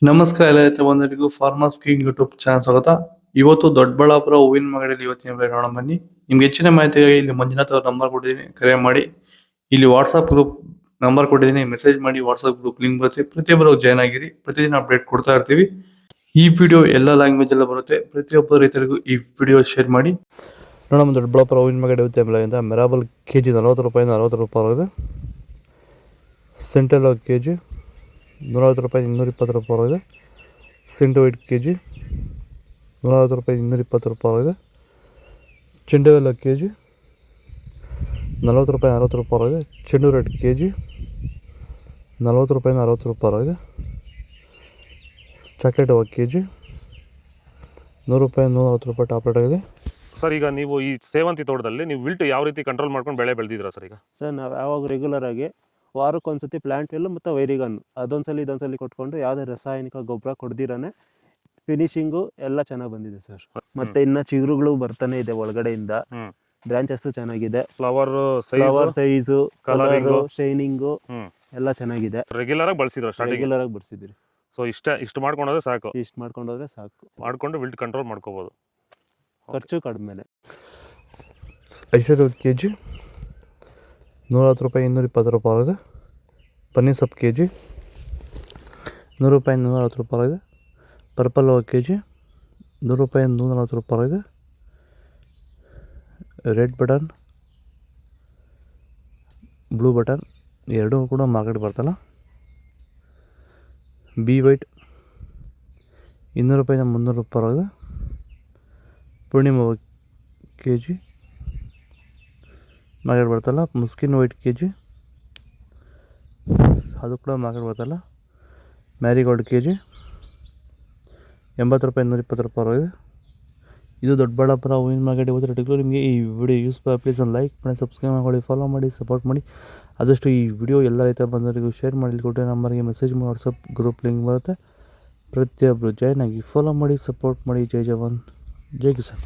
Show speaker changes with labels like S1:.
S1: ನಮಸ್ಕಾರ ಎಲ್ಲ ರೈತ ಬಂಧುಗಳಿಗೂ ಫಾರ್ಮರ್ಸ್ ಕಿಂಗ್ ಯೂಟ್ಯೂಬ್ ಚಾನಲ್ ಸ್ವಾಗತ. ಇವತ್ತು ದೊಡ್ಡಬಳ್ಳಾಪುರ ಹೂವಿನ ಮಾರ್ಕೆಟಲ್ಲಿ ಇವತ್ತಿನ ಬೆಲೆ ನೋಡೋಣ ಬನ್ನಿ. ನಿಮ್ಗೆ ಹೆಚ್ಚಿನ ಮಾಹಿತಿಗಾಗಿ ಇಲ್ಲಿ ಮಂಜುನಾಥ್ ಅವ್ರ ನಂಬರ್ ಕೊಟ್ಟಿದ್ದೀನಿ, ಕರೆ ಮಾಡಿ. ಇಲ್ಲಿ ವಾಟ್ಸ್ಆಪ್ ಗ್ರೂಪ್ ನಂಬರ್ ಕೊಟ್ಟಿದ್ದೀನಿ, ಮೆಸೇಜ್ ಮಾಡಿ. ವಾಟ್ಸ್ಆಪ್ ಗ್ರೂಪ್ ಲಿಂಕ್ ಬರುತ್ತೆ, ಪ್ರತಿಯೊಬ್ಬರು ಜಾಯ್ನ್ ಆಗಿರಿ. ಪ್ರತಿದಿನ ಅಪ್ಡೇಟ್ ಕೊಡ್ತಾ ಇರ್ತೀವಿ. ಈ ವಿಡಿಯೋ ಎಲ್ಲ ಲ್ಯಾಂಗ್ವೇಜ್ ಎಲ್ಲ ಬರುತ್ತೆ. ಪ್ರತಿಯೊಬ್ಬ ರೈತರಿಗೂ ಈ ವಿಡಿಯೋ ಶೇರ್ ಮಾಡಿ. ನೋಡೋಣ ದೊಡ್ಡಬಳ್ಳಾಪುರ ಹೂವಿನ ಮಾರ್ಕೆಟ್ ಇವತ್ತಿನ ಬೆಲೆಯಿಂದ ಮೆರಾಬಲ್ ಕೆಜಿ 40 ರೂಪಾಯಿಂದ 60 ರೂಪಾಯಿ ಆಗಿದೆ. ಸೆಂಟ್ರಲ್ ಕೆಜಿ 150 ರೂಪಾಯಿ 220 ರೂಪಾಯಿ ಇದೆ. ಸಿಂಟು ವೈಟ್ ಕೆಜಿ 150 ರೂಪಾಯಿ 220 ರೂಪಾಯಿ ಇದೆ. ಚೆಂಡುವೆಲ್ಲ ಕೆಜಿ 40 ರೂಪಾಯಿ 60 ರೂಪಾಯಿ ಇದೆ. ಚೆಂಡು ರೆಡ್ ಕೆಜಿ 40 ರೂಪಾಯಿಂದ 60 ರೂಪಾಯಿ ಇದೆ. ಚಾಕ್ಲೇಟ್ ಹೂವು ಕೆಜಿ 100 ರೂಪಾಯಿ 160 ರೂಪಾಯಿ ಟಾಪ್ ರೇಟ್ ಆಗಿದೆ.
S2: ಸರ್, ಈಗ ನೀವು ಈ ಸೇವಂತಿ ತೋಟದಲ್ಲಿ ನೀವು ವಿಲ್ಟ್ ಯಾವ ರೀತಿ ಕಂಟ್ರೋಲ್ ಮಾಡ್ಕೊಂಡು ಬೆಳೆ ಬೆಳೆದಿದ್ದೀರಾ ಸರ್? ಈಗ
S3: ಸರ್ ನಾವು ಯಾವಾಗ ರೆಗ್ಯುಲರ್ ಆಗಿ ವಾರಕ್ಕೊಂದ್ಸತಿ ಪ್ಲಾಂಟ್ ಎಲ್ಲು ಮತ್ತು ವೈರಿಗನ್ ಅದೊಂದ್ಸಲಿ ಇದೊಂದ್ಸಲಿ ಕೊಟ್ಕೊಂಡು ಯಾವುದೇ ರಾಸಾಯನಿಕ ಗೊಬ್ಬರ ಕೊಡ್ದಿರಾನೆ ಫಿನಿಶಿಂಗು ಎಲ್ಲ ಚೆನ್ನಾಗಿ ಬಂದಿದೆ ಸರ್. ಮತ್ತೆ ಇನ್ನ ಚಿಗುರುಗಳು ಬರ್ತಾನೆ ಇದೆ ಒಳಗಡೆಯಿಂದ. ಬ್ರಾಂಚಸ್ ಚೆನ್ನಾಗಿದೆ.
S2: ಫ್ಲವರ್
S3: ಸೈಜು, ಕಲರು, ಶೈನಿಂಗು ಎಲ್ಲ ಚೆನ್ನಾಗಿದೆ.
S2: ರೆಗ್ಯುಲರ್ ಆಗಿ ಬಳಸಿದ್ರು ಸ್ಟಾರ್ಟಿಂಗ್?
S3: ರೆಗ್ಯುಲರ್ ಆಗಿ ಬರ್ಸಿದ್ರಿ.
S2: ಸೊ ಇಷ್ಟು ಮಾಡ್ಕೊಂಡ್ರೆ ಸಾಕು.
S3: ಇಷ್ಟು ಮಾಡ್ಕೊಂಡೋದ್ರೆ ಸಾಕು.
S2: ಮಾಡ್ಕೊಂಡು ವಿಲ್ಟ್ ಕಂಟ್ರೋಲ್ ಮಾಡ್ಕೋಬಹುದು.
S3: ಖರ್ಚು ಕಡಿಮೆನೆ.
S1: ಐಶ್ವರ್ಯ ಕೆಜಿ 110 ರೂಪಾಯಿ 220 ರೂಪಾಯಿ ಇದೆ. ಪನ್ನೀರ್ ಸೊಪ್ಪು ಕೆಜಿ 100 ರೂಪಾಯಿ 140 ರೂಪಾಯಿ ಇದೆ. ಪರ್ಪಲ್ ಹೂವು ಕೆಜಿ 100 ರೂಪಾಯಿ 140 ರೂಪಾಯಿ ಇದೆ. ರೆಡ್ ಬಟನ್, ಬ್ಲೂ ಬಟನ್ ಎರಡೂ ಕೂಡ ಮಾರ್ಕೆಟ್ ಬರ್ತಲ್ಲ. ಬಿ ವೈಟ್ 200 ರೂಪಾಯಿಂದ 300 ರೂಪಾಯಿ ಇದೆ. ಪೂರ್ಣಿಮಾ ಹೂವು ಕೆಜಿ ಮಾರ್ಕೆಟ್ ಬರ್ತಲ್ಲ. ಮುಸ್ಕಿನ್ ವೈಟ್ ಕೆಜಿ ಅದು ಕೂಡ ಮಾರ್ಕೆಟ್ ಬರ್ತಲ್ಲ. ಮ್ಯಾರಿಗೋಲ್ಡ್ ಕೆಜಿ 80 ರೂಪಾಯಿ 120 ರೂಪಾಯಿ ಇದೆ. ಇದು ದೊಡ್ಡಬಳ್ಳಾಪುರ ಹೂವಿನ ಮಾರ್ಕೆಟ್ ಇವತ್ತು ರೇಟಿಗೂ. ನಿಮಗೆ ಈ ವಿಡಿಯೋ ಯೂಸ್ ಪ್ಲೀಸ್ ಒಂದು ಲೈಕ್ ಮಾಡಿ, ಸಬ್ಸ್ಕ್ರೈಬ್ ಮಾಡಿ, ಫಾಲೋ ಮಾಡಿ, ಸಪೋರ್ಟ್ ಮಾಡಿ. ಆದಷ್ಟು ಈ ವಿಡಿಯೋ ಎಲ್ಲ ರೈತ ಬಂದವರಿಗೂ ಶೇರ್ ಮಾಡಿ. ಕೊಟ್ಟರೆ ನಂಬರ್ಗೆ ಮೆಸೇಜ್ ಮಾಡಿ. ವಾಟ್ಸಪ್ ಗ್ರೂಪ್ ಲಿಂಕ್ ಬರುತ್ತೆ. ಪ್ರತಿಯೊಬ್ಬರು ಜಾಯ್ನ್ ಆಗಿ ಫಾಲೋ ಮಾಡಿ, ಸಪೋರ್ಟ್ ಮಾಡಿ. ಜೈ ಜವಾನ್, ಜೈ ಕಿಸಾನ್.